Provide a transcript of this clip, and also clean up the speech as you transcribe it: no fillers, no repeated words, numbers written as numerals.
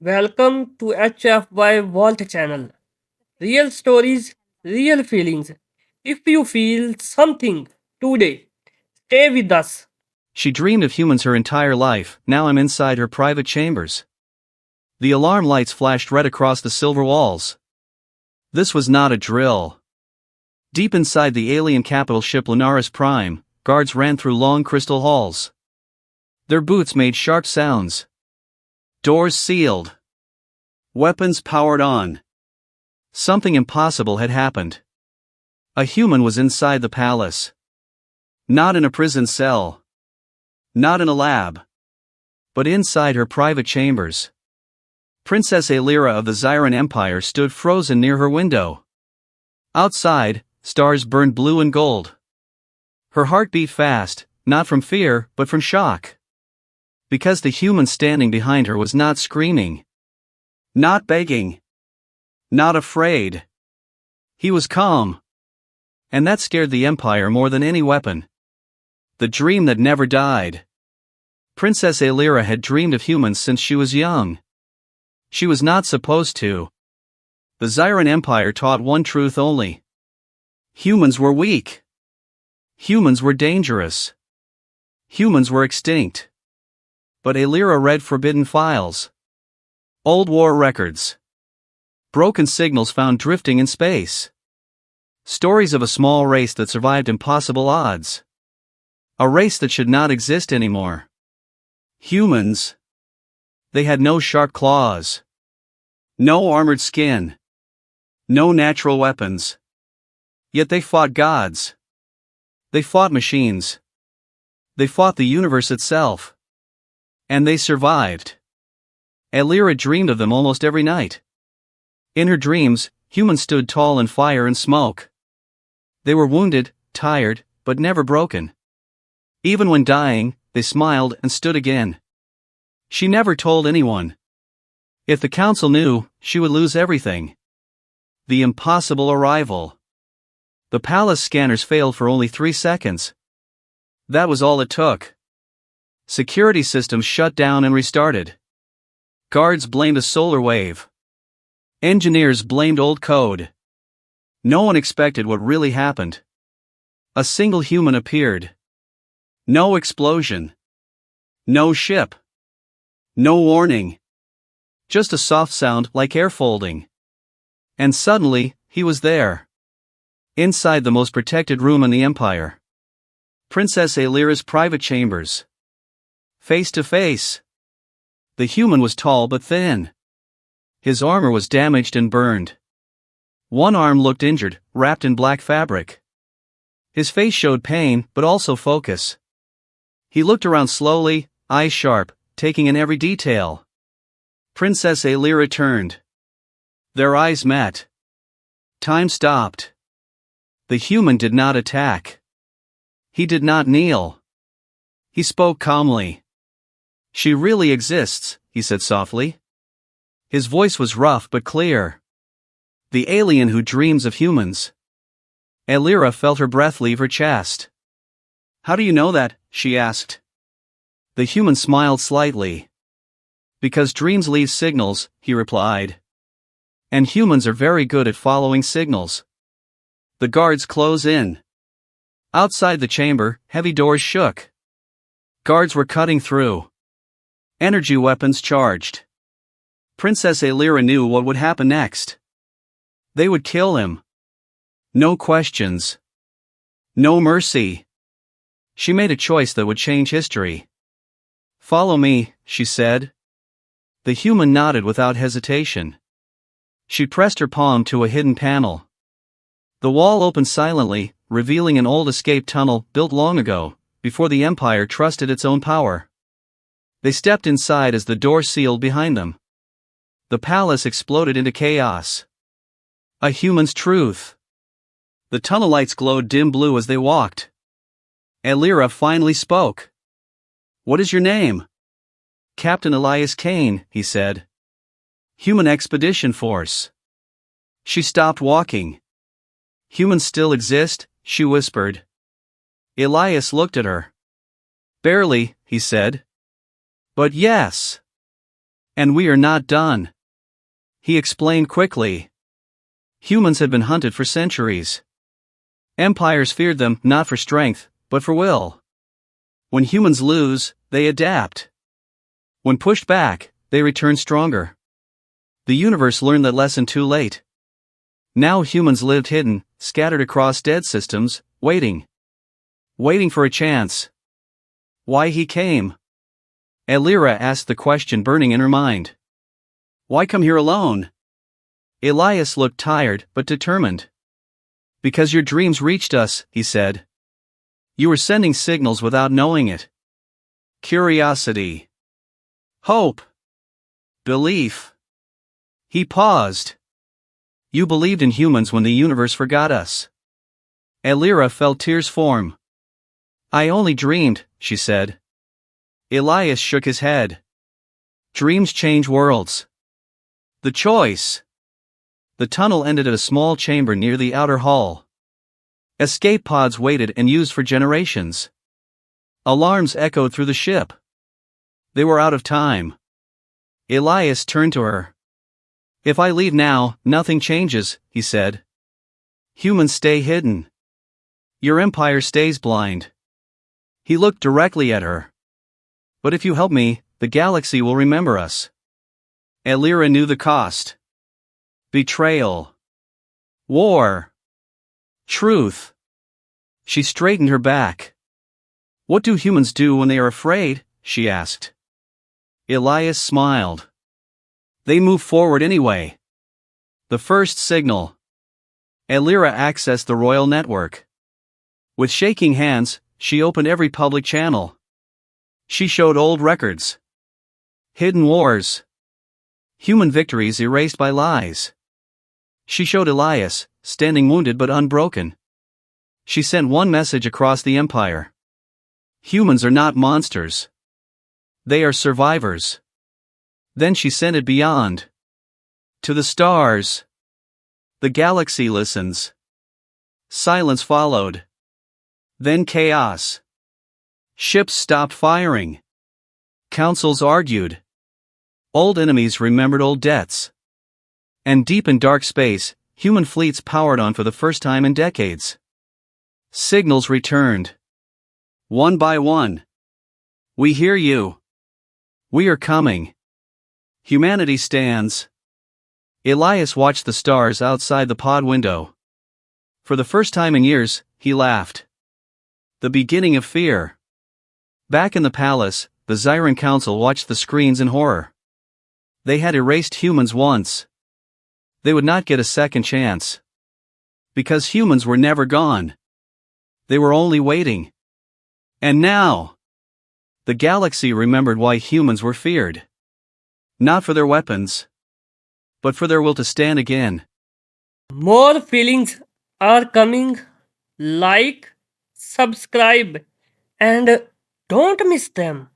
Welcome to HFY Vault channel. Real stories, real feelings. If you feel something today, stay with us. She dreamed of humans her entire life. Now I'm inside her private chambers. The alarm lights flashed red across the silver walls. This was not a drill. Deep inside the alien capital ship Lunaris Prime, guards ran through long crystal halls. Their boots made sharp sounds. Doors sealed. Weapons powered on. Something impossible had happened. A human was inside the palace. Not in a prison cell. Not in a lab. But inside her private chambers. Princess Aelira of the Zyran Empire stood frozen near her window. Outside, stars burned blue and gold. Her heart beat fast, not from fear, but from shock. Because the human standing behind her was not screaming. Not begging. Not afraid. He was calm. And that scared the Empire more than any weapon. The dream that never died. Princess Aelira had dreamed of humans since she was young. She was not supposed to. The Zyran Empire taught one truth only. Humans were weak. Humans were dangerous. Humans were extinct. But Aelira read forbidden files. Old war records. Broken signals found drifting in space. Stories of a small race that survived impossible odds. A race that should not exist anymore. Humans. They had no sharp claws. No armored skin. No natural weapons. Yet they fought gods. They fought machines. They fought the universe itself. And they survived. Aelira dreamed of them almost every night. In her dreams, humans stood tall in fire and smoke. They were wounded, tired, but never broken. Even when dying, they smiled and stood again. She never told anyone. If the council knew, she would lose everything. The impossible arrival. The palace scanners failed for only 3 seconds. That was all it took. Security systems shut down and restarted. Guards blamed a solar wave. Engineers blamed old code. No one expected what really happened. A single human appeared. No explosion. No ship. No warning. Just a soft sound like air folding. And suddenly, he was there. Inside the most protected room in the Empire. Princess Aelira's private chambers. Face to face. The human was tall but thin. His armor was damaged and burned. One arm looked injured, wrapped in black fabric. His face showed pain, but also focus. He looked around slowly, eyes sharp, taking in every detail. Princess Aelira turned. Their eyes met. Time stopped. The human did not attack. He did not kneel. He spoke calmly. She really exists, he said softly. His voice was rough but clear. The alien who dreams of humans. Aelira felt her breath leave her chest. How do you know that? She asked. The human smiled slightly. Because dreams leave signals, he replied. And humans are very good at following signals. The guards close in. Outside the chamber, heavy doors shook. Guards were cutting through. Energy weapons charged. Princess Aelira knew what would happen next. They would kill him. No questions. No mercy. She made a choice that would change history. Follow me, she said. The human nodded without hesitation. She pressed her palm to a hidden panel. The wall opened silently, revealing an old escape tunnel built long ago, before the Empire trusted its own power. They stepped inside as the door sealed behind them. The palace exploded into chaos. A human's truth. The tunnel lights glowed dim blue as they walked. Aelira finally spoke. What is your name? Captain Elias Kane, he said. Human Expedition Force. She stopped walking. Humans still exist, she whispered. Elias looked at her. Barely, he said. But yes. And we are not done. He explained quickly. Humans had been hunted for centuries. Empires feared them not for strength, but for will. When humans lose, they adapt. When pushed back, they return stronger. The universe learned that lesson too late. Now humans lived hidden, scattered across dead systems, waiting. Waiting for a chance. Why he came? Elira asked the question burning in her mind. Why come here alone? Elias looked tired but determined. Because your dreams reached us, he said. You were sending signals without knowing it. Curiosity. Hope. Belief. He paused. You believed in humans when the universe forgot us. Elira felt tears form. I only dreamed, she said. Elias shook his head. Dreams change worlds. The choice. The tunnel ended at a small chamber near the outer hall. Escape pods waited and used for generations. Alarms echoed through the ship. They were out of time. Elias turned to her. If I leave now, nothing changes, he said. Humans stay hidden. Your empire stays blind. He looked directly at her. But if you help me, the galaxy will remember us. Elira knew the cost. Betrayal. War. Truth. She straightened her back. What do humans do when they are afraid? She asked. Elias smiled. They move forward anyway. The first signal. Elira accessed the royal network. With shaking hands, she opened every public channel. She showed old records. Hidden wars. Human victories erased by lies. She showed Elias, standing wounded but unbroken. She sent one message across the empire. Humans are not monsters. They are survivors. Then she sent it beyond. To the stars. The galaxy listens. Silence followed. Then chaos. Ships stopped firing. Councils argued. Old enemies remembered old debts. And deep in dark space, human fleets powered on for the first time in decades. Signals returned. One by one. We hear you. We are coming. Humanity stands. Elias watched the stars outside the pod window. For the first time in years, he laughed. The beginning of fear. Back in the palace, the Zyran Council watched the screens in horror. They had erased humans once. They would not get a second chance. Because humans were never gone. They were only waiting. And now, the galaxy remembered why humans were feared. Not for their weapons, but for their will to stand again. More feelings are coming. Like, subscribe, and don't miss them.